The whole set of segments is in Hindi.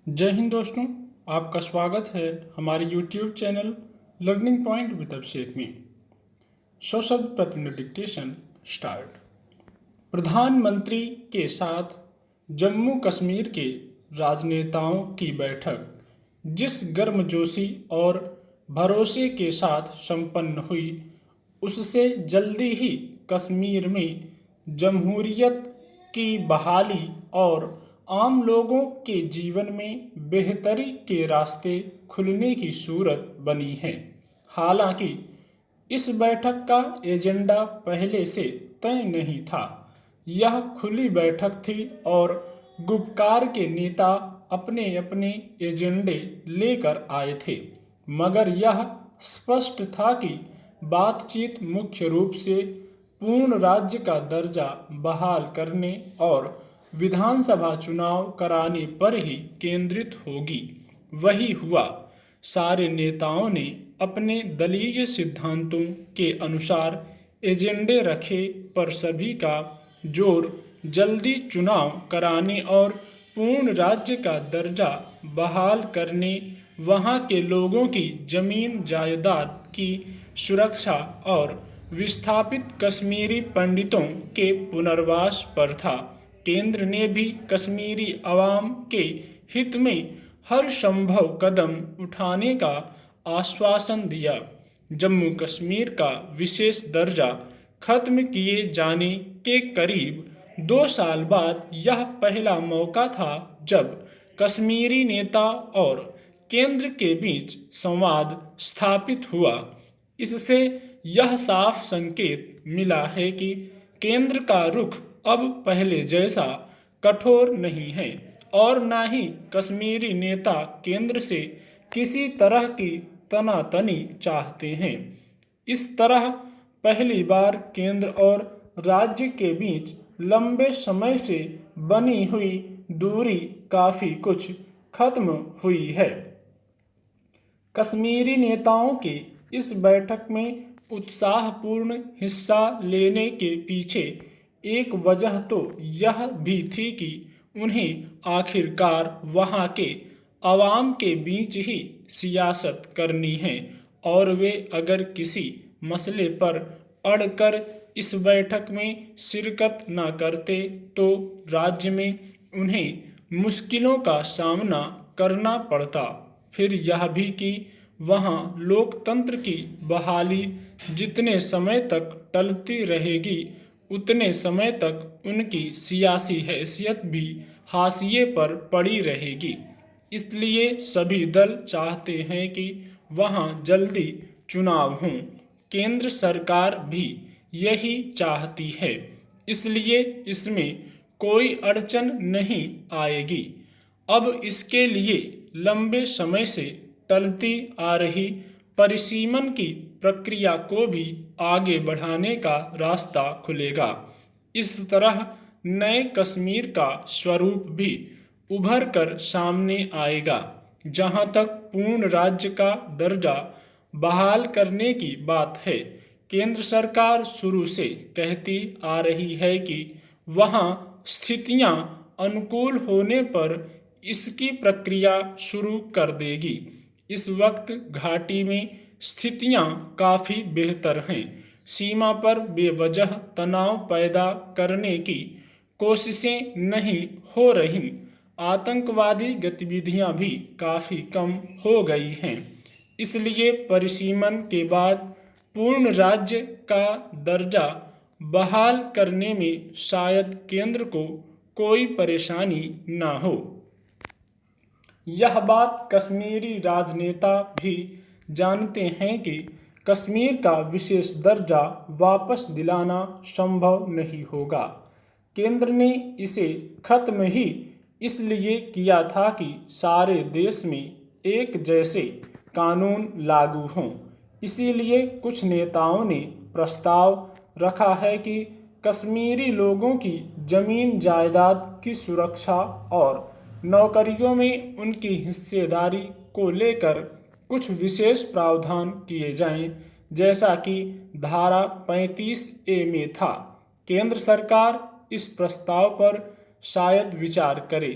जय हिंद दोस्तों। आपका स्वागत है हमारे YouTube channel learning point with Abhishek में। 100 शब्द प्रति मिनट डिक्टेशन स्टार्ट। प्रधानमंत्री के साथ जम्मू कश्मीर के राजनेताओं की बैठक जिस गर्मजोशी और भरोसे के साथ संपन्न हुई, उससे जल्दी ही कश्मीर में जमहूरियत की बहाली और आम लोगों के जीवन में बेहतरी के रास्ते खुलने की सूरत बनी है। हालांकि इस बैठक का एजेंडा पहले से तय नहीं था। यह खुली बैठक थी और गुपकार के नेता अपने अपने एजेंडे लेकर आए थे, मगर यह स्पष्ट था कि बातचीत मुख्य रूप से पूर्ण राज्य का दर्जा बहाल करने और विधानसभा चुनाव कराने पर ही केंद्रित होगी। वही हुआ। सारे नेताओं ने अपने दलीय सिद्धांतों के अनुसार एजेंडे रखे, पर सभी का जोर जल्दी चुनाव कराने और पूर्ण राज्य का दर्जा बहाल करने, वहां के लोगों की जमीन जायदाद की सुरक्षा और विस्थापित कश्मीरी पंडितों के पुनर्वास पर था। केंद्र ने भी कश्मीरी अवाम के हित में हर संभव कदम उठाने का आश्वासन दिया। जम्मू कश्मीर का विशेष दर्जा खत्म किए जाने के करीब 2 साल बाद यह पहला मौका था जब कश्मीरी नेता और केंद्र के बीच संवाद स्थापित हुआ। इससे यह साफ संकेत मिला है कि केंद्र का रुख अब पहले जैसा कठोर नहीं है और न ही कश्मीरी नेता केंद्र से किसी तरह की तनातनी चाहते हैं। इस तरह पहली बार केंद्र और राज्य के बीच लंबे समय से बनी हुई दूरी काफी कुछ खत्म हुई है। कश्मीरी नेताओं के इस बैठक में उत्साहपूर्ण हिस्सा लेने के पीछे एक वजह तो यह भी थी कि उन्हें आखिरकार वहां के अवाम के बीच ही सियासत करनी है और वे अगर किसी मसले पर अड़कर इस बैठक में शिरकत न करते तो राज्य में उन्हें मुश्किलों का सामना करना पड़ता। फिर यह भी कि वहां लोकतंत्र की बहाली जितने समय तक टलती रहेगी, उतने समय तक उनकी सियासी हैसियत भी हाशिए पर पड़ी रहेगी। इसलिए सभी दल चाहते हैं कि वहां जल्दी चुनाव हों। केंद्र सरकार भी यही चाहती है, इसलिए इसमें कोई अड़चन नहीं आएगी। अब इसके लिए लंबे समय से टलती आ रही परिसीमन की प्रक्रिया को भी आगे बढ़ाने का रास्ता खुलेगा। इस तरह नए कश्मीर का स्वरूप भी उभर कर सामने आएगा। जहां तक पूर्ण राज्य का दर्जा बहाल करने की बात है, केंद्र सरकार शुरू से कहती आ रही है कि वहां स्थितियां अनुकूल होने पर इसकी प्रक्रिया शुरू कर देगी। इस वक्त घाटी में स्थितियां काफ़ी बेहतर हैं। सीमा पर बेवजह तनाव पैदा करने की कोशिशें नहीं हो रहीं। आतंकवादी गतिविधियां भी काफ़ी कम हो गई हैं। इसलिए परिसीमन के बाद पूर्ण राज्य का दर्जा बहाल करने में शायद केंद्र को कोई परेशानी न हो। यह बात कश्मीरी राजनेता भी जानते हैं कि कश्मीर का विशेष दर्जा वापस दिलाना संभव नहीं होगा। केंद्र ने इसे खत्म ही इसलिए किया था कि सारे देश में एक जैसे कानून लागू हों। इसीलिए कुछ नेताओं ने प्रस्ताव रखा है कि कश्मीरी लोगों की जमीन जायदाद की सुरक्षा और नौकरियों में उनकी हिस्सेदारी को लेकर कुछ विशेष प्रावधान किए जाएं, जैसा कि धारा 35A में था। केंद्र सरकार इस प्रस्ताव पर शायद विचार करे।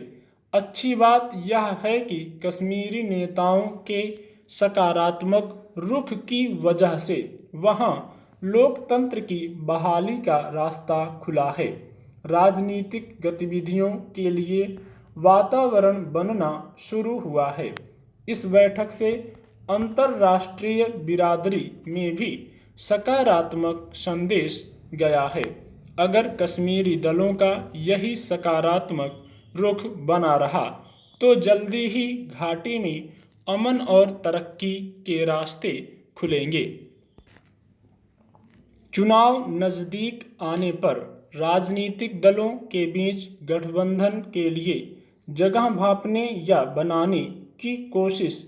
अच्छी बात यह है कि कश्मीरी नेताओं के सकारात्मक रुख की वजह से वहां लोकतंत्र की बहाली का रास्ता खुला है। राजनीतिक गतिविधियों के लिए वातावरण बनना शुरू हुआ है। इस बैठक से अंतर्राष्ट्रीय बिरादरी में भी सकारात्मक संदेश गया है। अगर कश्मीरी दलों का यही सकारात्मक रुख बना रहा तो जल्दी ही घाटी में अमन और तरक्की के रास्ते खुलेंगे। चुनाव नजदीक आने पर राजनीतिक दलों के बीच गठबंधन के लिए जगह भांपने या बनाने की कोशिश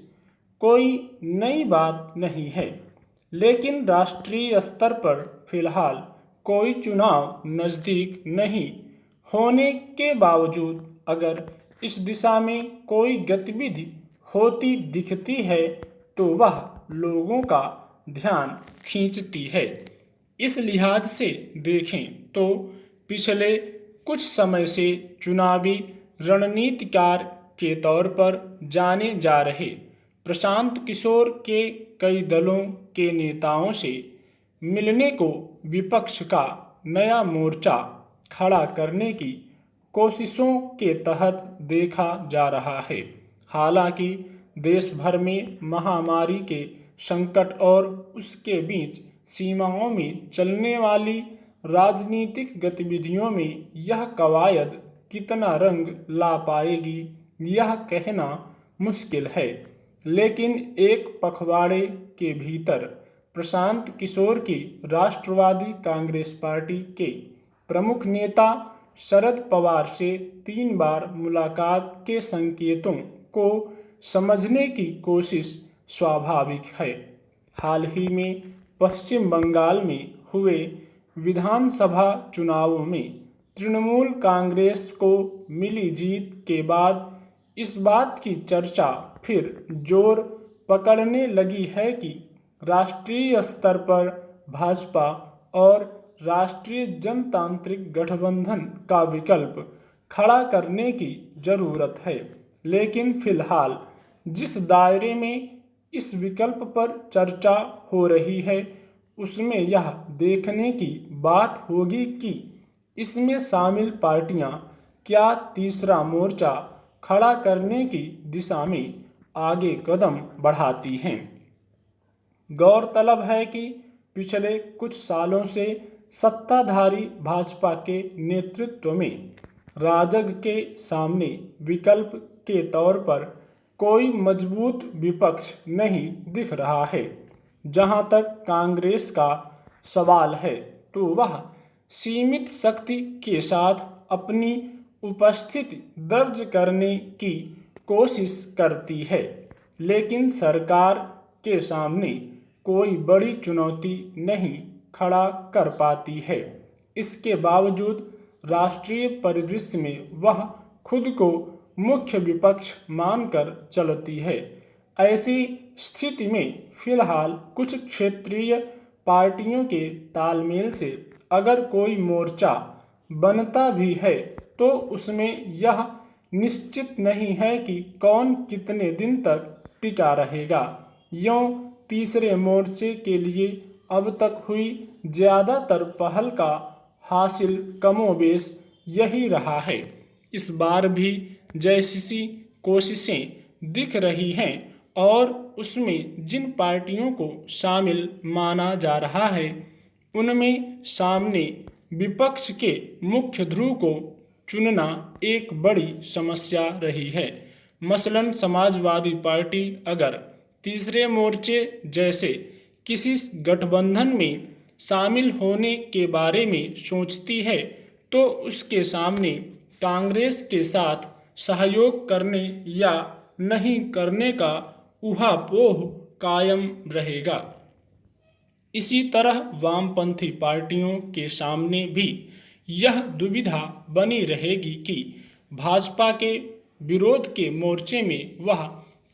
कोई नई बात नहीं है, लेकिन राष्ट्रीय स्तर पर फिलहाल कोई चुनाव नज़दीक नहीं होने के बावजूद अगर इस दिशा में कोई गतिविधि होती दिखती है तो वह लोगों का ध्यान खींचती है। इस लिहाज से देखें तो पिछले कुछ समय से चुनावी रणनीतिकार के तौर पर जाने जा रहे प्रशांत किशोर के कई दलों के नेताओं से मिलने को विपक्ष का नया मोर्चा खड़ा करने की कोशिशों के तहत देखा जा रहा है। हालांकि देश भर में महामारी के संकट और उसके बीच सीमाओं में चलने वाली राजनीतिक गतिविधियों में यह कवायद कितना रंग ला पाएगी यह कहना मुश्किल है, लेकिन एक पखवाड़े के भीतर प्रशांत किशोर की राष्ट्रवादी कांग्रेस पार्टी के प्रमुख नेता शरद पवार से 3 बार मुलाकात के संकेतों को समझने की कोशिश स्वाभाविक है। हाल ही में पश्चिम बंगाल में हुए विधानसभा चुनावों में तृणमूल कांग्रेस को मिली जीत के बाद इस बात की चर्चा फिर जोर पकड़ने लगी है कि राष्ट्रीय स्तर पर भाजपा और राष्ट्रीय जनतांत्रिक गठबंधन का विकल्प खड़ा करने की जरूरत है। लेकिन फिलहाल जिस दायरे में इस विकल्प पर चर्चा हो रही है उसमें यह देखने की बात होगी कि इसमें शामिल पार्टियां क्या तीसरा मोर्चा खड़ा करने की दिशा में आगे कदम बढ़ाती हैं। गौरतलब है कि पिछले कुछ सालों से सत्ताधारी भाजपा के नेतृत्व में राजग के सामने विकल्प के तौर पर कोई मजबूत विपक्ष नहीं दिख रहा है। जहां तक कांग्रेस का सवाल है तो वह सीमित शक्ति के साथ अपनी उपस्थिति दर्ज करने की कोशिश करती है, लेकिन सरकार के सामने कोई बड़ी चुनौती नहीं खड़ा कर पाती है। इसके बावजूद राष्ट्रीय परिदृश्य में वह खुद को मुख्य विपक्ष मानकर चलती है। ऐसी स्थिति में फिलहाल कुछ क्षेत्रीय पार्टियों के तालमेल से अगर कोई मोर्चा बनता भी है तो उसमें यह निश्चित नहीं है कि कौन कितने दिन तक टिका रहेगा। यूं तीसरे मोर्चे के लिए अब तक हुई ज़्यादातर पहल का हासिल कमोबेश यही रहा है। इस बार भी जैसी कोशिशें दिख रही हैं और उसमें जिन पार्टियों को शामिल माना जा रहा है उनमें सामने विपक्ष के मुख्य ध्रुव को चुनना एक बड़ी समस्या रही है। मसलन समाजवादी पार्टी अगर तीसरे मोर्चे जैसे किसी गठबंधन में शामिल होने के बारे में सोचती है तो उसके सामने कांग्रेस के साथ सहयोग करने या नहीं करने का ऊहापोह कायम रहेगा। इसी तरह वामपंथी पार्टियों के सामने भी यह दुविधा बनी रहेगी कि भाजपा के विरोध के मोर्चे में वह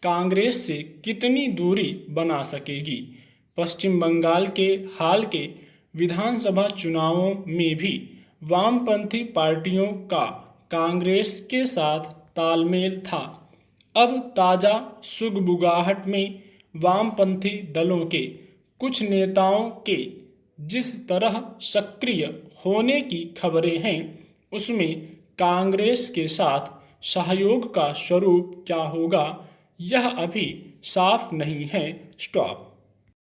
कांग्रेस से कितनी दूरी बना सकेगी। पश्चिम बंगाल के हाल के विधानसभा चुनावों में भी वामपंथी पार्टियों का कांग्रेस के साथ तालमेल था। अब ताज़ा सुगबुगाहट में वामपंथी दलों के कुछ नेताओं के जिस तरह सक्रिय होने की खबरें हैं, उसमें कांग्रेस के साथ सहयोग का स्वरूप क्या होगा, यह अभी साफ नहीं है। स्टॉप।